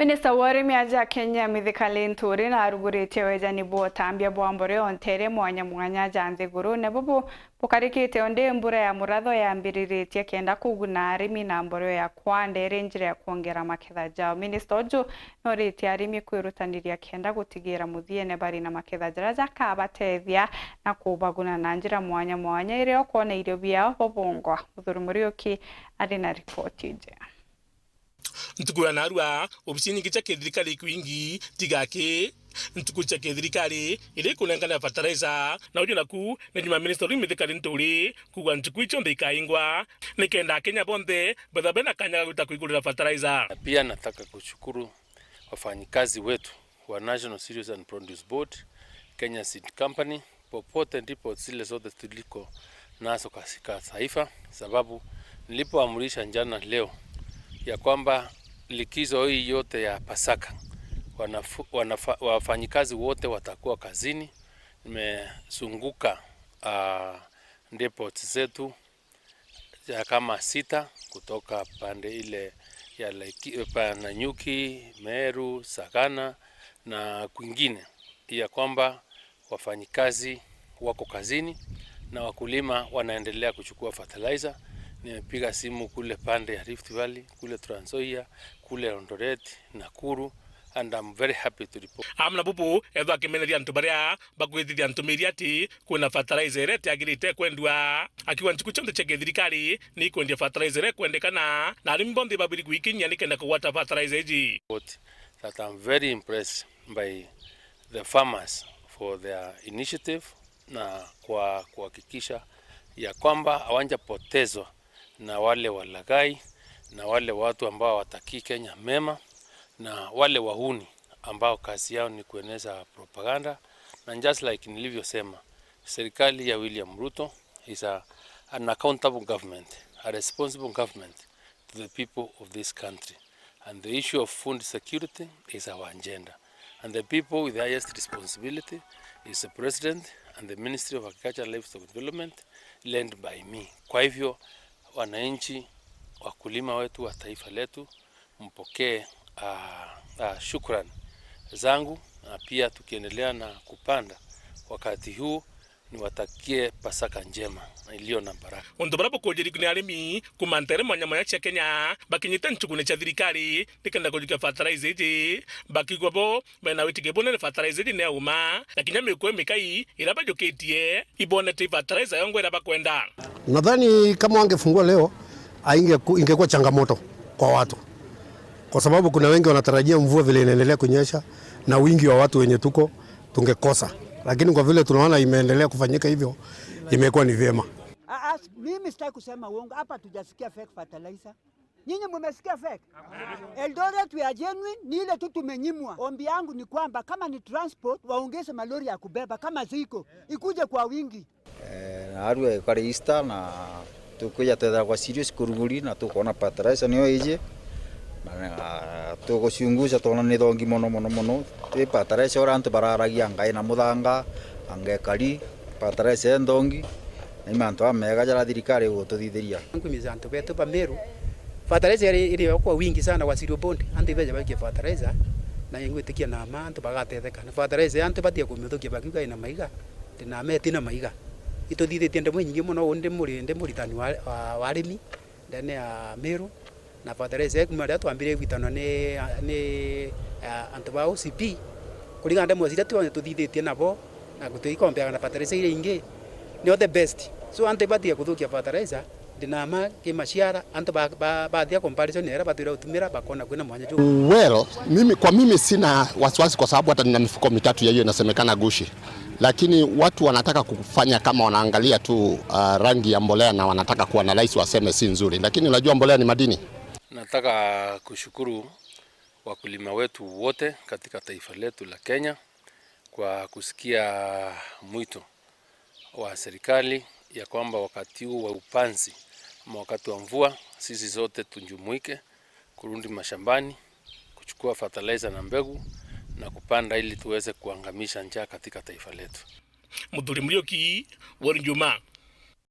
Minista wa ARIMI aja Kenya mithika LINTURI na arugurite wejani bwotambia bwa Mboleo ontere mwanya mwanya janthi guru ne bubu bukarikite onde mbura ya muratho yambiriritie kenda Kûguna ARIMI na Mboleo ya kwandere njira ya kuongera maketha jao. Minista ojo norite ARIMI kwirutaniria kenda gutigira muthiene bari na maketha jaraja kabatethia na kubaguna na njira mwanya mwanya ire okona irio biao bobongwa. Muthuri Muriuki ari na ripoti ije. Ntukura narua obisini kicha kedrikali kwingi tigake ntukucha kedrikali ile kulengana fertilizer na ujo naku na juma minister rimithika LINTURI kuga ntukuicho ndikaingwa nikenda Kenya bonde badabena kanya utakuigurira fertilizer. Pia nataka kushukuru wafanyikazi wetu wa National Cereals and Produce Board, Kenya Seed Company, popote ndipo zile zote tuliko nazo katika taifa, sababu nilipoamrisha jana leo ya kwamba likizo hii yote ya Pasaka wafanyikazi wote watakuwa kazini. Nimezunguka depots zetu ya kama 6 kutoka pande ile ya Nanyuki, Meru, Sagana na kwingine, ya kwamba wafanyikazi wako kazini na wakulima wanaendelea kuchukua fertilizer. Nimepiga simu kule pande ya Rift Valley, kule Trans Nzoia, kule Eldoret, Nakuru, and I'm very happy to report. Amna bubu edwa kimeneria ntubaria bagwithithia ntumiria ati kuna fertilizer ete agirite kwendwa akiwa nchuku chonde cheke thirikari ni kwendia fertilizer kwendekana na ARIMI bondi babiri kuikinya nikenda kuwata fertilizer iji. That I'm very impressed by the farmers for their initiative na kwa kuhakikisha ya kwamba hawajapotezwa na wale walagai na wale watu ambao wataki Kenya mema na wale wahuni ambao kazi yao ni kueneza propaganda. Na just like nilivyosema, serikali ya William Ruto is an accountable government, a responsible government to the people of this country, and the issue of food security is our agenda, and the people with the highest responsibility is the president and the Ministry of Agriculture and Livestock Development, led by me. Kwa hivyo wananchi, wakulima wetu wa taifa letu, mpokee shukrani zangu, na pia tukiendelea na kupanda wakati huu niwatakie Pasaka njema na iliyo na baraka. Ondobara kujeri kuni ARIMI kumantere mwanya mwanya cha Kenya bakinyita nchukune cha thirikari nikenda kujika fertilizer iji bakigwabo bena witigebo ne fertilizer ne uma na kinyame kwa mikai iraba joketie ibone ti fertilizer yongo iraba kwenda. Nadhani kama wangefungua leo ingekuwa changamoto kwa watu, kwa sababu kuna wengi wanatarajia mvua vile inaendelea kunyesha na wingi wa watu wenye tungekosa, lakini kwa vile tunaona imeendelea kufanyika hivyo imekuwa ni vyema. Mimi sitaki kusema uongo hapa, tujasikia fake fertilizer. Nyinyi mmesikia fake? Eldoret we are genuine, ni ile tu tumenyimwa. Ombi yangu ni kwamba kama ni transport waongeze malori ya kubeba, kama ziko ikuje kwa wingi. Arua kare Easter na tukuja tena kwa serious kuruguri na tukona fertilizer niyo ije. Na tuguchunguza tona ni thongi mono te fertilizer orantu bararagia ngai na muthanga angekari fertilizer ndongi na imanto amega jara thirikari gututhithiria ngwimiza antu betu ba Meru fertilizer iri kwa wingi sana wa cereal bond antu beje bakie fertilizer na ingwitikia na mantu bagatetheka na fertilizer antu batie kumithukia bakiuga ina maiga tina metina maiga ituthithitie ndemwe nyingi muno onde muri tani wa ARIMI ndene ya Meru na fertilizer kumara twambire gwitana ni antu ba OCP kulinga ndemwe zira tuthithitie nabo na gutuikompea na fertilizer ile ingi ni the best. So antu batie kuthukia fertilizer dinama kimaciara antu bathia comparison era batira utumira bakona kwina mwanya tu. Well, mimi sina wasiwasi kwa sababu hata nina mifuko mitatu ya hiyo inasemekana gushi. Lakini watu wanataka kufanya kama wanaangalia tu rangi ya mbolea na wanataka kuanalyze waseme si nzuri. Lakini unajua mbolea ni madini. Nataka kushukuru wakulima wetu wote katika taifa letu la Kenya kwa kusikia mwito wa serikali ya kwamba wakati huu wa upanzi ama wakati wa mvua sisi zote tunjumuike kurudi mashambani kuchukua fertilizer na mbegu na kupanda ili tuweze kuangamisha njaa katika taifa letu. Muthuri Muriuki, Njuma.